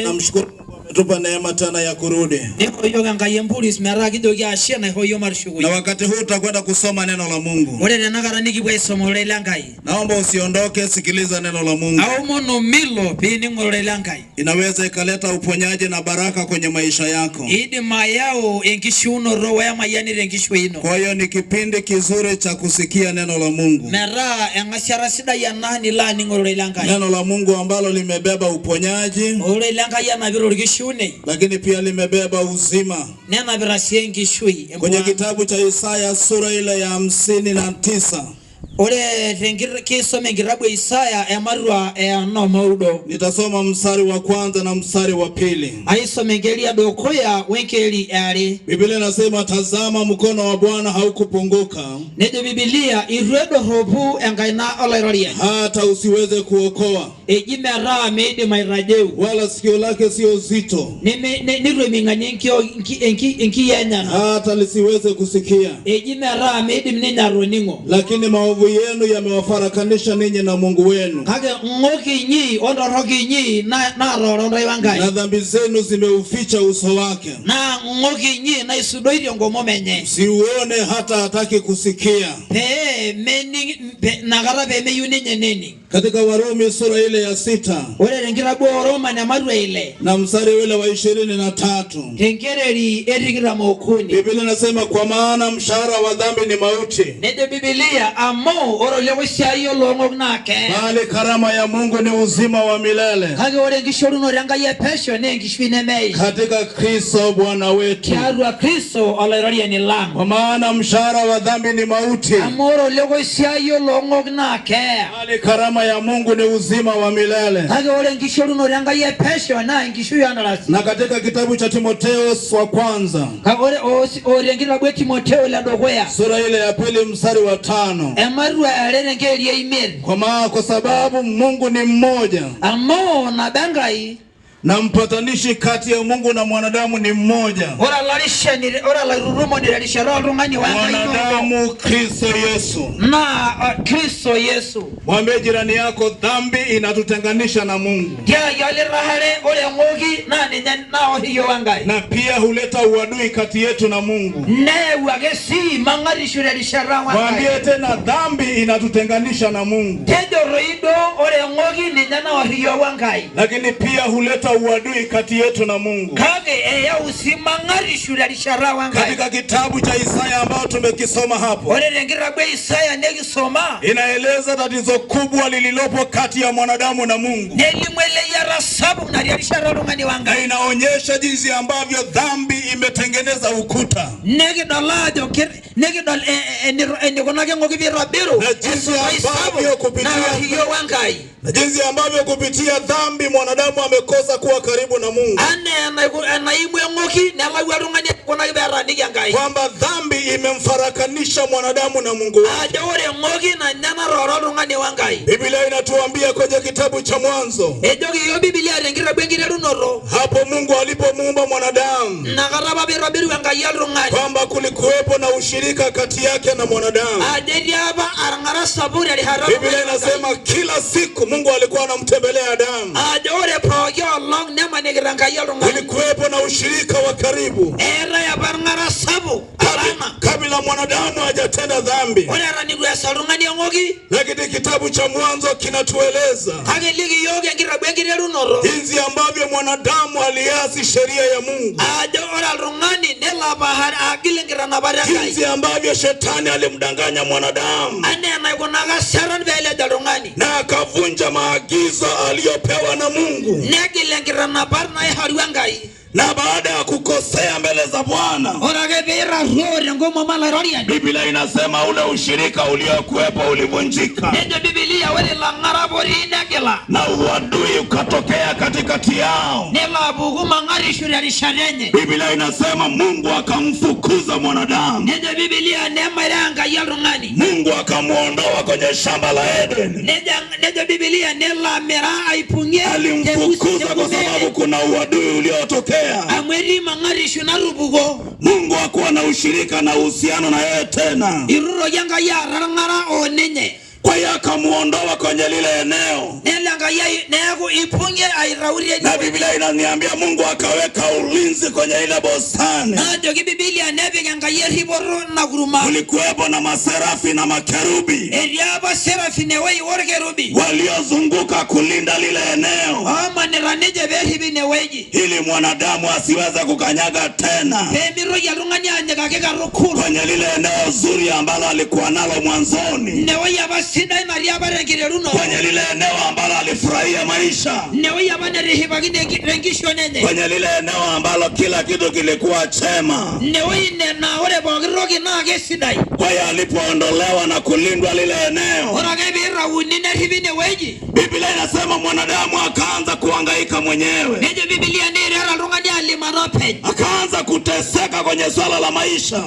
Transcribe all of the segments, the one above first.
Namshukuru tupa neema tena ya kurudi. Na wakati huu tutakwenda kusoma neno la Mungu. Naomba usiondoke, sikiliza neno la Mungu. Inaweza ikaleta uponyaji na baraka kwenye maisha yako. Kwa hiyo ni kipindi kizuri cha kusikia neno la Mungu. Neno la Mungu ambalo limebeba uponyaji, lakini pia limebeba uzima. Kwenye kitabu cha Isaya sura ile ya 59. Nitasoma mstari wa kwanza na mstari wa pili. Biblia inasema, tazama mkono wa Bwana haukupunguka hata usiweze kuokoa, wala sikio lake sio zito hata lisiweze kusikia, lakini maovu yenu yamewafarakanisha ninyi na Mungu wenu, na dhambi zenu zimeuficha uso wake, siuone hata hataki kusikia. Katika Warumi sura ile ya 6 na mstari ule wa 23, Biblia inasema, kwa maana mshahara wa dhambi ni mauti, bali karama ya Mungu ni uzima wa milele katika Kristo Bwana wetu. Kwa maana mshahara wa dhambi ni mauti, bali karama ya Mungu ni uzima wa milele. Na katika kitabu cha Timotheo wa kwanza sura ile ya 2 mstari wa 5, kwa sababu Mungu ni mmoja, na mpatanishi kati ya Mungu na mwanadamu ni mmoja, mwanadamu Kristo Yesu. Mwambie jirani yako, dhambi inatutenganisha na Mungu, na pia huleta uadui kati yetu na Mungu. Mwambie tena, dhambi inatutenganisha na Mungu, lakini pia huleta uadui kati yetu na Mungu. Katika kitabu cha Isaya ambao tumekisoma hapo, inaeleza tatizo kubwa lililopo kati ya mwanadamu na Mungu, na inaonyesha jinsi ambavyo dhambi imetengeneza ukuta, na jinsi ambavyo kupitia dhambi mwanadamu amekosa kuwa karibu na Mungu, kwamba dhambi imemfarakanisha mwanadamu na Mungu wake. Biblia inatuambia kwenye kitabu cha Mwanzo, hapo Mungu alipomuumba mwanadamu, kwamba kulikuwepo na ushirika kati yake na mwanadamu. Biblia inasema kila siku Mungu alikuwa anamtembelea Adamu, kulikuwepo na ushirika wa karibu kabla mwanadamu hajatenda dhambi. Lakini kitabu cha Mwanzo kinatueleza jinsi ambavyo mwanadamu aliasi sheria ya Mungu, jinsi ambavyo shetani alimdanganya mwanadamu na akavunja maagizo aliyopewa na Mungu. Na baada ya kukosea mbele za Bwana, Biblia inasema ule ushirika uliokuwepo ulivunjika, na uadui ukatokea katikati yao. Biblia inasema Mungu akamfukuza mwanadamu, Mungu akamuondoa kwenye shamba la Eden. Alimfukuza kwa sababu kuna uadui uliotokea. Mungu hakuwa na ushirika na uhusiano na yeye tena. Kwa hiyo akamuondoa kwenye lile eneo. Na Biblia inaniambia Mungu akaweka ulinzi kwenye ile bustani. Kulikuwepo na maserafi na makerubi waliozunguka kulinda lile eneo, ili mwanadamu asiweze kukanyaga tena kwenye lile eneo zuri ambalo alikuwa nalo mwanzoni, kwenye lile eneo ambalo alifurahia maisha, kwenye lile eneo ambalo kila kitu kilikuwa chema. Kwa hiyo alipoondolewa na kulindwa lile eneo, Biblia inasema mwanadamu akaanza kuhangaika mwenyewe, akaanza kuteseka kwenye swala la maisha.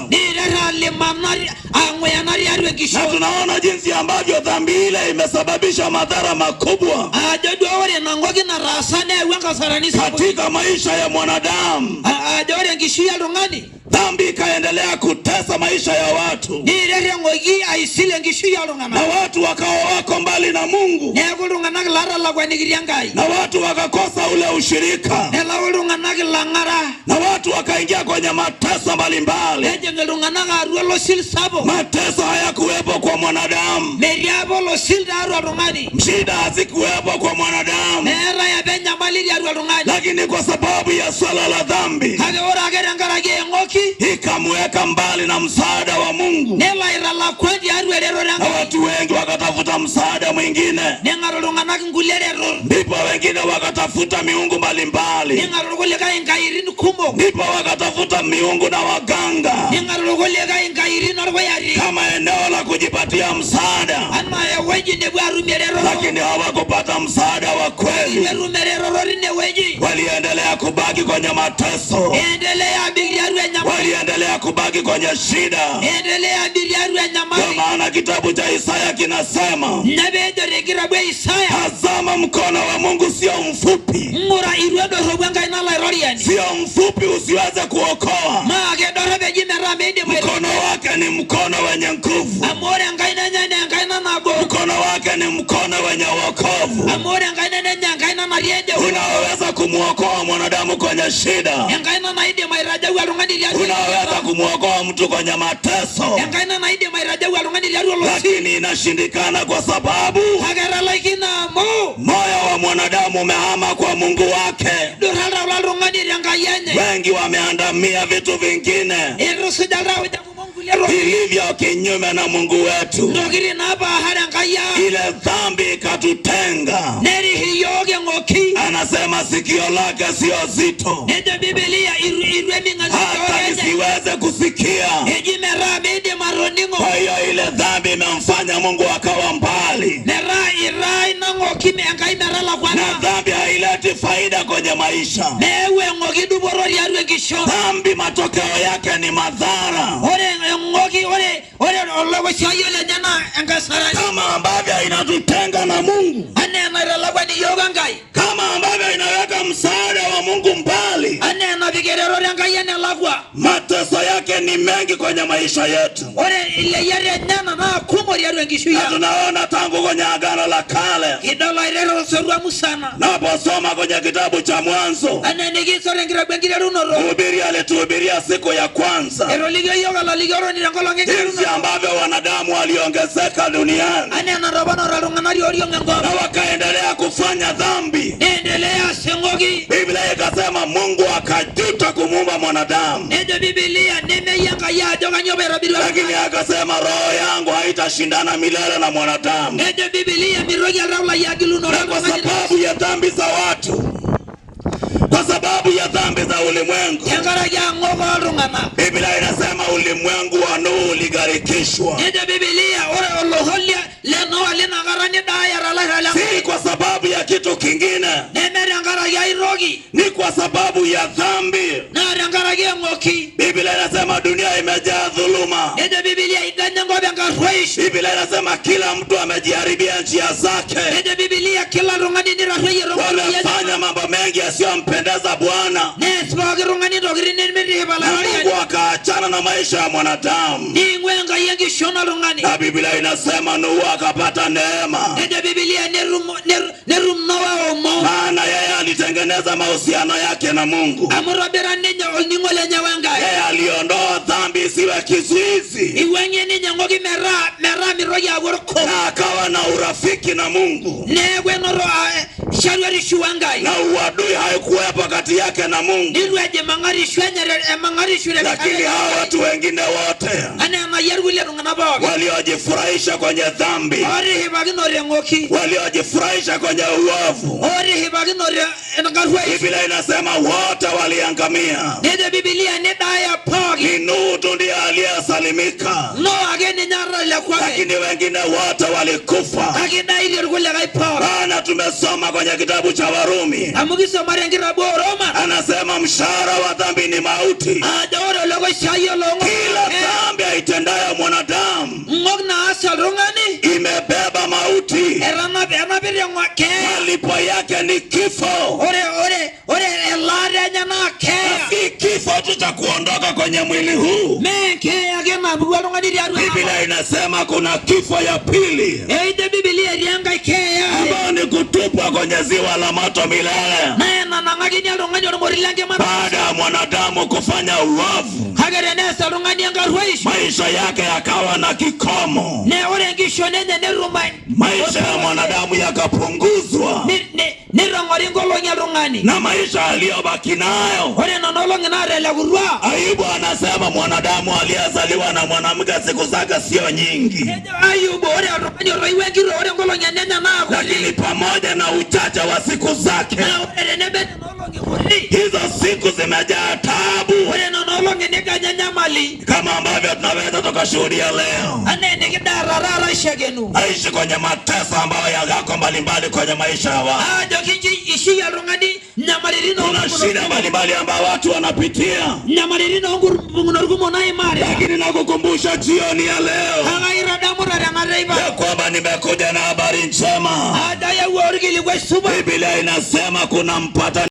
Na tunaona jinsi ambavyo dhambi ile imesababisha madhara makubwa katika maisha ya mwanadamu. Dhambi ikaendelea kutesa maisha ya watu, na watu wakawa wako mbali na Mungu, na watu wakakosa ule ushirika, na watu wakaingia kwenye mateso mbalimbali. Mateso hayakuwepo kwa mwanadamu, shida hazikuwepo kwa mwanadamu, lakini kwa sababu ya swala la dhambi ikamweka mbali na msaada wa Mungu, na watu wengi wakatafuta msaada mwingine. Ndipo wengine wakatafuta miungu mbalimbali, ndipo wakatafuta miungu na waganga kama eneo la kujipatia msaada, lakini hawakupata msaada wa kweli. Waliendelea kubaki kwenye mateso, waliendelea kubaki kwenye shida. Kwa maana kitabu cha Isaya kinasema, tazama mkono wa Mungu sio mfupi, sio mfupi usiweze kuokoa. Mkono wake ni mkono wenye nguvu, mkono wake ni mkono wenye wokovu, unaweza kumuokoa mwanadamu kwenye shida, unaweza kumuokoa mtu kwenye mateso, lakini inashindikana kwa sababu moyo wa mwanadamu umehama kwa Mungu wake. Wengi wameandamia vitu vingine vilivyo kinyume na Mungu wetu. Ile dhambi ikatutenga. Anasema sikio lake sio zito hata nisiweze kusikia. Kwa hiyo ile dhambi imemfanya Mungu akawa mbali, na dhambi haileti faida kwenye maisha. Dhambi matokeo yake ni madhara, kama ambavyo inatutenga na Mungu, kama ambavyo inaweka msaada wa Mungu mbali. Mateso yake ni mengi kwenye maisha yetu, na tunaona tangu kwenye Agano la Kale. Naposoma kwenye kitabu cha Mwanzo, mhubiri alituhubiria siku ya kwanza jinsi ambavyo wanadamu waliongezeka duniani na wakaendelea kufanya dhambi. Biblia ikasema Mungu akajuta kumuumba mwanadamu, lakini akasema roho yangu haitashindana milele na mwanadamu. Na kwa sababu ya dhambi za watu, kwa sababu ya dhambi za ulimwengu, Biblia inasema ulimwengu wa Nuhu uligharikishwa. Si kwa sababu ya kitu kingine, ni kwa sababu ya dhambi. Biblia inasema dunia imejaa dhuluma. Biblia inasema kila mtu amejiharibia njia zake, wamefanya mambo mengi yasiyompendeza Bwana, na Mungu akaacha kuhusiana na maisha ya mwanadamu. Na Biblia inasema Nuhu akapata neema. Maana yeye alitengeneza mahusiano yake na Mungu. Yeye aliondoa dhambi isiwe kizuizi. Na akawa na urafiki na Mungu. Na uadui haikuwepo kati yake na Mungu. Lakini hawa watu wengine wote waliojifurahisha kwenye dhambi, waliojifurahisha kwenye uovu, Biblia inasema wote waliangamia. Ni Nuhu tu ndiye aliyesalimika. Lakini wengine wote walikufa. Maana tumesoma kwenye kitabu cha Warumi, anasema mshahara wa dhambi ni mauti. Kila dhambi aitendayo mwanadamu imebeba mauti. Malipo yake ni kifo. Kifo tu cha kuondoka kwenye mwili huu. Biblia inasema kuna kifo ya pili, ambayo ni kutupwa kwenye ziwa la moto milele. Baada ya mwanadamu kufanya uovu, maisha yake yakawa na kikomo. Maisha ya mwanadamu yakapunguzwa, na maisha aliyobaki nayo, Ayubu anasema mwanadamu aliyezaliwa na mwanamke siku zake sio nyingi, lakini pamoja na uchache wa siku zake, hizo siku zimejaa taabu, kama ambavyo tunaweza tukashuhudia leo. Aishi kwenye mateso ambayo yako mbalimbali kwenye maisha ya watu. Kuna shida mbalimbali ambayo watu wanapitia, lakini nakukumbusha jioni ya leo ya kwamba nimekuja na habari njema. Biblia inasema kuna mpatanishi.